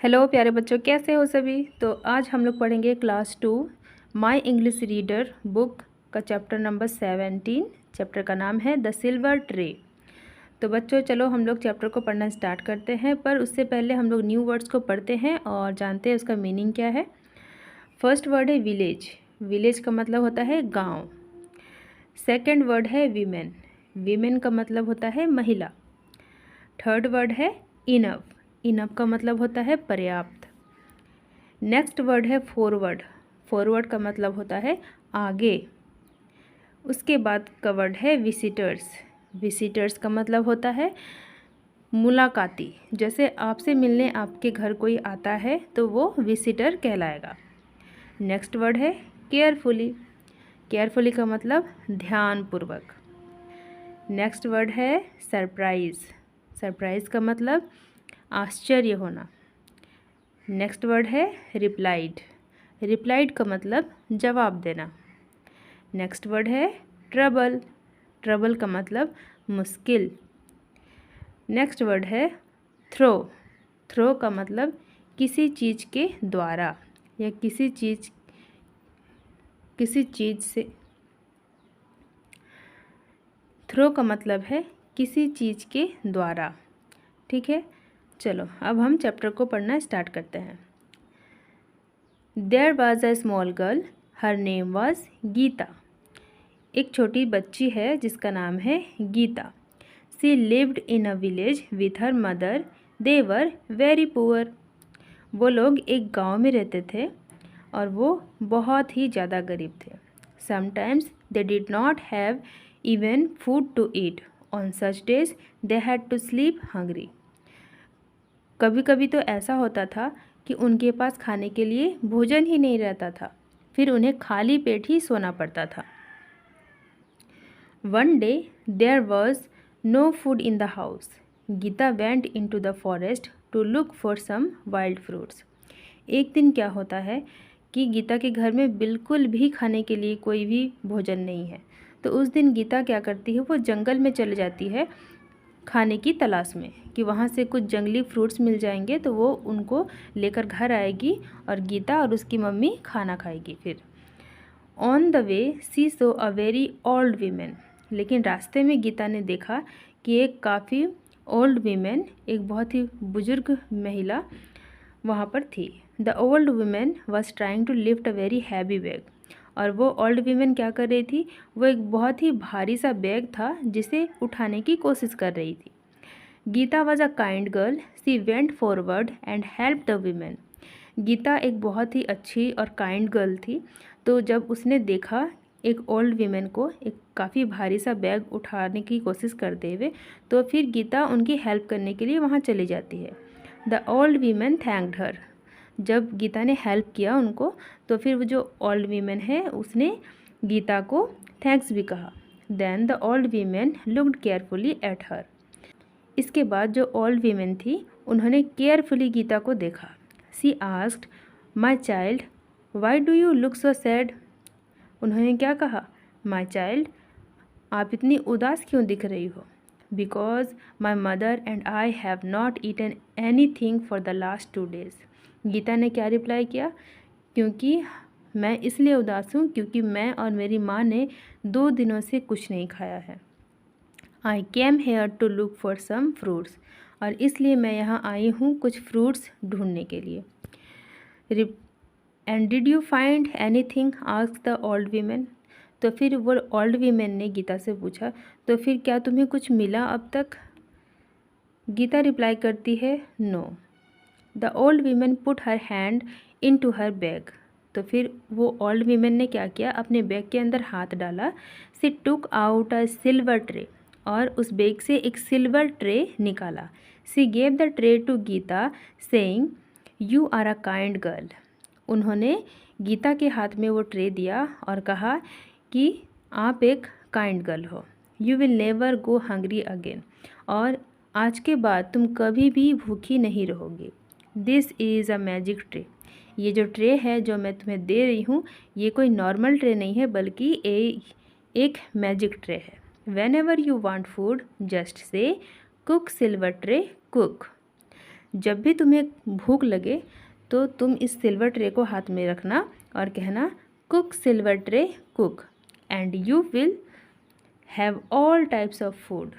Hello प्यारे बच्चों, कैसे हो सभी। तो आज हम लोग पढ़ेंगे class 2 my English reader book का चैप्टर नंबर 17। चैप्टर का नाम है द सिल्वर ट्रे। तो बच्चों चलो हम लोग चैप्टर को पढ़ना स्टार्ट करते हैं, पर उससे पहले हम लोग न्यू वर्ड्स को पढ़ते हैं और जानते हैं उसका मीनिंग क्या है। फर्स्ट वर्ड है विलेज। विलेज का मतलब होता है गाँव। सेकेंड वर्ड है वीमेन। वीमेन का मतलब होता है महिला। थर्ड वर्ड है इनफ। इनफ का मतलब होता है पर्याप्त। नेक्स्ट वर्ड है फॉरवर्ड। फॉरवर्ड का मतलब होता है आगे। उसके बाद का वर्ड है विजिटर्स। विजिटर्स का मतलब होता है मुलाकाती। जैसे आपसे मिलने आपके घर कोई आता है तो वो विजिटर कहलाएगा। नेक्स्ट वर्ड है केयरफुली। केयरफुली का मतलब ध्यानपूर्वक। नेक्स्ट वर्ड है सरप्राइज़। सरप्राइज़ का मतलब आश्चर्य होना। नेक्स्ट वर्ड है रिप्लाइड। रिप्लाइड का मतलब जवाब देना। नेक्स्ट वर्ड है ट्रबल। ट्रबल का मतलब मुश्किल। नेक्स्ट वर्ड है थ्रो। थ्रो का मतलब किसी चीज़ के द्वारा या किसी चीज़ से। थ्रो का मतलब है किसी चीज़ के द्वारा। ठीक है, चलो अब हम चैप्टर को पढ़ना स्टार्ट करते हैं। There was a small girl, her name was Gita. एक छोटी बच्ची है जिसका नाम है Gita. She lived in a village with her mother. They were very poor. वो लोग एक गांव में रहते थे और वो बहुत ही ज़्यादा गरीब थे। Sometimes they did not have even food to eat. On such days they had to sleep hungry. कभी कभी तो ऐसा होता था कि उनके पास खाने के लिए भोजन ही नहीं रहता था, फिर उन्हें खाली पेट ही सोना पड़ता था। One day there was no food in the house. Geeta went into the forest to look for some wild fruits. एक दिन क्या होता है कि गीता के घर में बिल्कुल भी खाने के लिए कोई भी भोजन नहीं है। तो उस दिन गीता क्या करती है, वो जंगल में चली जाती है खाने की तलाश में कि वहाँ से कुछ जंगली फ्रूट्स मिल जाएंगे तो वो उनको लेकर घर आएगी और गीता और उसकी मम्मी खाना खाएगी। फिर on the way she saw a very old women. लेकिन रास्ते में गीता ने देखा कि एक काफ़ी ओल्ड वीमेन, एक बहुत ही बुजुर्ग महिला वहाँ पर थी। The old women was trying to lift a very heavy bag. और वो ओल्ड वीमेन क्या कर रही थी, वो एक बहुत ही भारी सा बैग था जिसे उठाने की कोशिश कर रही थी। Geeta was a kind girl. She went forward and help the women. Geeta एक बहुत ही अच्छी और काइंड गर्ल थी, तो जब उसने देखा एक ओल्ड वीमेन को एक काफ़ी भारी सा बैग उठाने की कोशिश करते हुए, तो फिर गीता उनकी हेल्प करने के लिए वहाँ चली जाती है। द ओल्ड वीमेन थैंक्ड हर। जब गीता ने हेल्प किया उनको, तो फिर वो जो ओल्ड वीमेन है उसने गीता को थैंक्स भी कहा। Then the old women looked carefully at her. इसके बाद जो ओल्ड वीमेन थी उन्होंने केयरफुली गीता को देखा। She asked my child why do you look so sad. उन्होंने क्या कहा, माई चाइल्ड आप इतनी उदास क्यों दिख रही हो। Because my mother and I have not eaten anything for the last 2 days। Geeta ने क्या रिप्लाई किया, क्योंकि मैं इसलिए उदास हूँ क्योंकि मैं और मेरी माँ ने 2 दिनों से कुछ नहीं खाया है। I came here to look for some fruits. और इसलिए मैं यहाँ आई हूँ कुछ फ्रूट्स ढूंढने के लिए। And did you find any thing asked the old women. तो फिर वो ओल्ड वीमेन ने गीता से पूछा, तो फिर क्या तुम्हें कुछ मिला अब तक। गीता रिप्लाई करती है, no. The old women put her hand into her bag. तो फिर वो ओल्ड वीमेन ने क्या किया, अपने बैग के अंदर हाथ डाला। She took out a silver tray. और उस बैग से एक सिल्वर ट्रे निकाला। She gave the tray to Gita saying you are a kind girl. उन्होंने गीता के हाथ में वो ट्रे दिया और कहा कि आप एक काइंड गर्ल हो। You will never go hungry again. और आज के बाद तुम कभी भी भूखी नहीं रहोगी। This is a magic tray. ये जो ट्रे है जो मैं तुम्हें दे रही हूँ, ये कोई नॉर्मल ट्रे नहीं है बल्कि एक मैजिक ट्रे है। When ever you want food just say cook silver tray cook. जब भी तुम्हें भूख लगे तो तुम इस सिल्वर ट्रे को हाथ में रखना और कहना cook silver tray cook and you will have all types of food.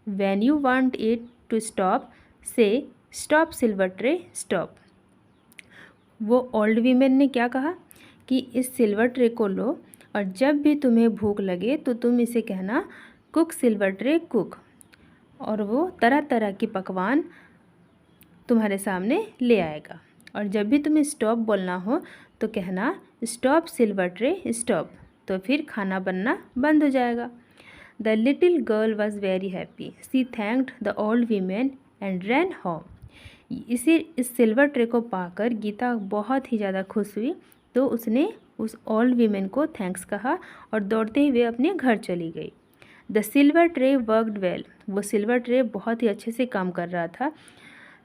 When you want it to stop say stop silver tray stop. वो ओल्ड वीमेन ने क्या कहा कि इस सिल्वर ट्रे को लो और जब भी तुम्हें भूख लगे तो तुम इसे कहना कुक सिल्वर ट्रे कुक, और वो तरह तरह के पकवान तुम्हारे सामने ले आएगा। और जब भी तुम्हें स्टॉप बोलना हो तो कहना स्टॉप सिल्वर ट्रे स्टॉप, तो फिर खाना बनना बंद हो जाएगा। The little girl was very happy, she thanked the old women and ran home. इस सिल्वर ट्रे को पाकर गीता बहुत ही ज़्यादा खुश हुई, तो उसने उस ओल्ड वीमेन को थैंक्स कहा और दौड़ते हुए अपने घर चली गई। The silver tray worked well, वो सिल्वर ट्रे बहुत ही अच्छे से काम कर रहा था।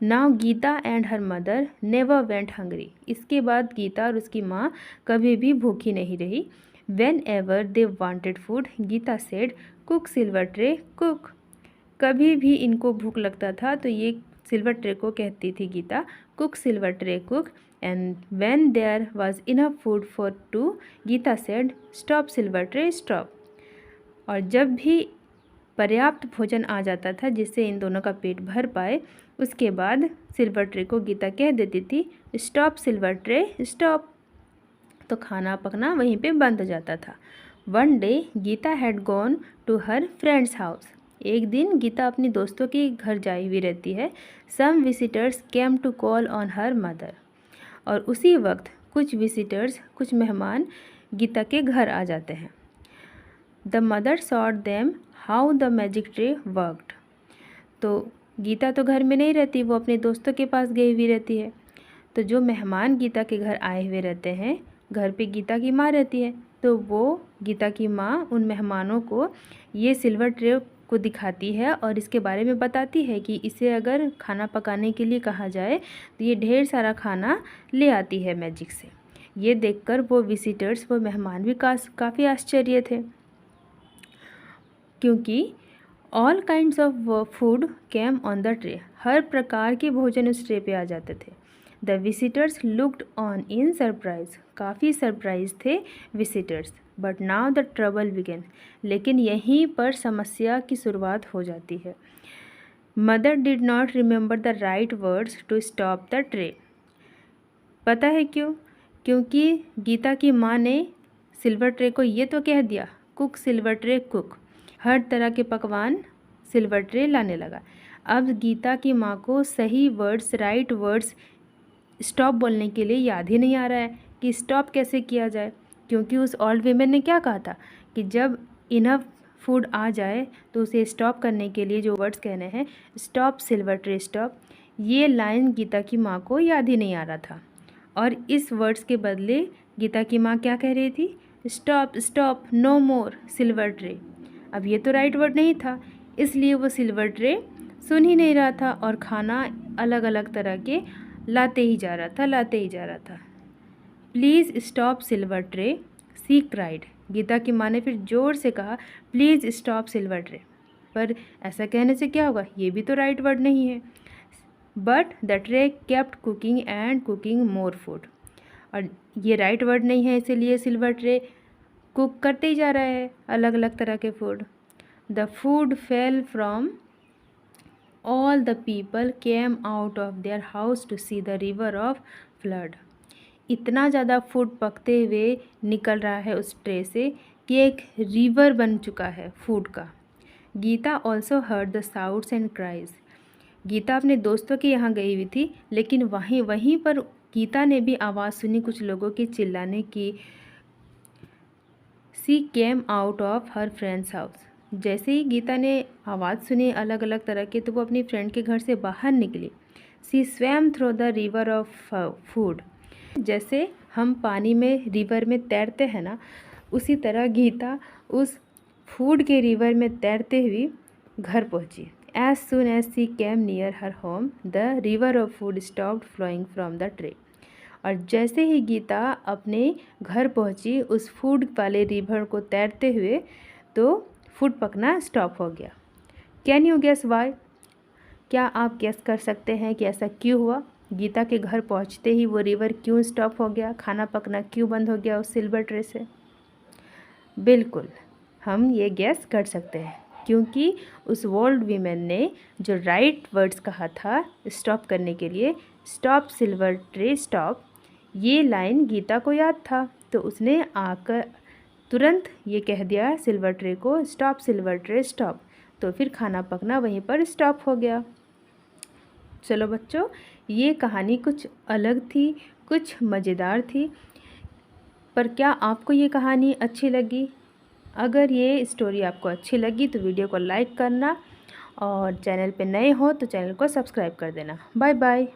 Now Geeta and her mother never went hungry, इसके बाद गीता और उसकी माँ कभी भी भूखी नहीं रही। Whenever they wanted food Geeta said cook silver tray cook. कभी भी इनको भूख लगता था तो ये सिल्वर ट्रे को कहती थी Geeta cook silver tray cook, and when there was enough food for two Geeta said stop silver tray stop. और जब भी पर्याप्त भोजन आ जाता था जिससे इन दोनों का पेट भर पाए, उसके बाद सिल्वर ट्रे को गीता कह देती थी स्टॉप सिल्वर ट्रे स्टॉप, तो खाना पकना वहीं पे बंद हो जाता था। One day Geeta had gone to her friend's house, एक दिन गीता अपनी दोस्तों के घर जाई हुई रहती है। Some visitors came to call on her mother, और उसी वक्त कुछ विजिटर्स कुछ मेहमान गीता के घर आ जाते हैं। The mother taught them how the magic tray worked, तो गीता तो घर में नहीं रहती, वो अपने दोस्तों के पास गई हुई रहती है। तो जो मेहमान गीता के घर आए हुए रहते हैं, घर पे गीता की माँ रहती है, तो वो गीता की माँ उन मेहमानों को ये सिल्वर ट्रे को दिखाती है और इसके बारे में बताती है कि इसे अगर खाना पकाने के लिए कहा जाए तो ये ढेर सारा खाना ले आती है मैजिक से। ये देखकर वो विजिटर्स, वो मेहमान भी काफ़ी आश्चर्य थे, क्योंकि all kinds of food came on the tray, हर प्रकार के भोजन उस ट्रे पे आ जाते थे। The visitors looked on in surprise, काफ़ी सरप्राइज थे visitors. But now the trouble began, लेकिन यहीं पर समस्या की शुरुआत हो जाती है। Mother did not remember the right words to stop the tray. पता है क्यों? क्योंकि गीता की माँ ने सिल्वर ट्रे को ये तो कह दिया कुक सिल्वर ट्रे कुक, हर तरह के पकवान सिल्वर ट्रे लाने लगा। अब गीता की माँ को सही वर्ड्स, राइट वर्ड्स स्टॉप बोलने के लिए याद ही नहीं आ रहा है कि स्टॉप कैसे किया जाए, क्योंकि उस ओल्ड वीमेन ने क्या कहा था कि जब इनफ फूड आ जाए तो उसे स्टॉप करने के लिए जो वर्ड्स कहने हैं स्टॉप सिल्वर ट्रे स्टॉप, ये लाइन गीता की माँ को याद ही नहीं आ रहा था। और इस वर्ड्स के बदले गीता की माँ क्या कह रही थी? स्टॉप स्टॉप नो मोर सिल्वर ट्रे। अब ये तो राइट वर्ड नहीं था, इसलिए वो सिल्वर ट्रे सुन ही नहीं रहा था और खाना अलग अलग तरह के लाते ही जा रहा था। Please stop silver tray she cried, Geeta की माँ ने फिर ज़ोर से कहा प्लीज़ स्टॉप सिल्वर ट्रे। पर ऐसा कहने से क्या होगा, ये भी तो राइट वर्ड नहीं है। But the tray kept cooking and cooking more food, और ये राइट वर्ड नहीं है, इसीलिए सिल्वर ट्रे कुक करते ही जा रहा है अलग अलग तरह के food. The food fell from all the people came out of their house to see the river of flood. इतना ज़्यादा फूड पकते हुए निकल रहा है उस ट्रे से कि एक रिवर बन चुका है फूड का। Geeta also heard the shouts and cries, Geeta अपने दोस्तों के यहाँ गई हुई थी, लेकिन वहीं पर गीता ने भी आवाज़ सुनी कुछ लोगों के चिल्लाने की। She came out of her friend's house, जैसे ही गीता ने आवाज़ सुनी अलग अलग तरह के, तो वो अपनी फ्रेंड के घर से बाहर निकली। She swam through the river of food, जैसे हम पानी में रिवर में तैरते हैं ना, उसी तरह गीता उस फूड के रिवर में तैरते हुए घर पहुंची। As soon as she came near her home the river of food stopped flowing from the tray, और जैसे ही गीता अपने घर पहुंची उस फूड वाले रिवर को तैरते हुए, तो फूड पकना स्टॉप हो गया। Can you guess why? क्या आप गेस कर सकते हैं कि ऐसा क्यों हुआ? गीता के घर पहुंचते ही वो रिवर क्यों स्टॉप हो गया? खाना पकना क्यों बंद हो गया उस सिल्वर ट्रे से? बिल्कुल, हम ये गेस कर सकते हैं क्योंकि उस ओल्ड वीमेन ने जो राइट वर्ड्स कहा था स्टॉप करने के लिए, स्टॉप सिल्वर ट्रे स्टॉप, ये लाइन गीता को याद था, तो उसने आकर तुरंत ये कह दिया सिल्वर ट्रे को, स्टॉप सिल्वर ट्रे स्टॉप। तो फिर खाना पकना वहीं पर स्टॉप हो गया। चलो बच्चों, ये कहानी कुछ अलग थी, कुछ मज़ेदार थी, पर क्या आपको ये कहानी अच्छी लगी? अगर ये स्टोरी आपको अच्छी लगी तो वीडियो को लाइक करना, और चैनल पे नए हो तो चैनल को सब्सक्राइब कर देना। Bye bye.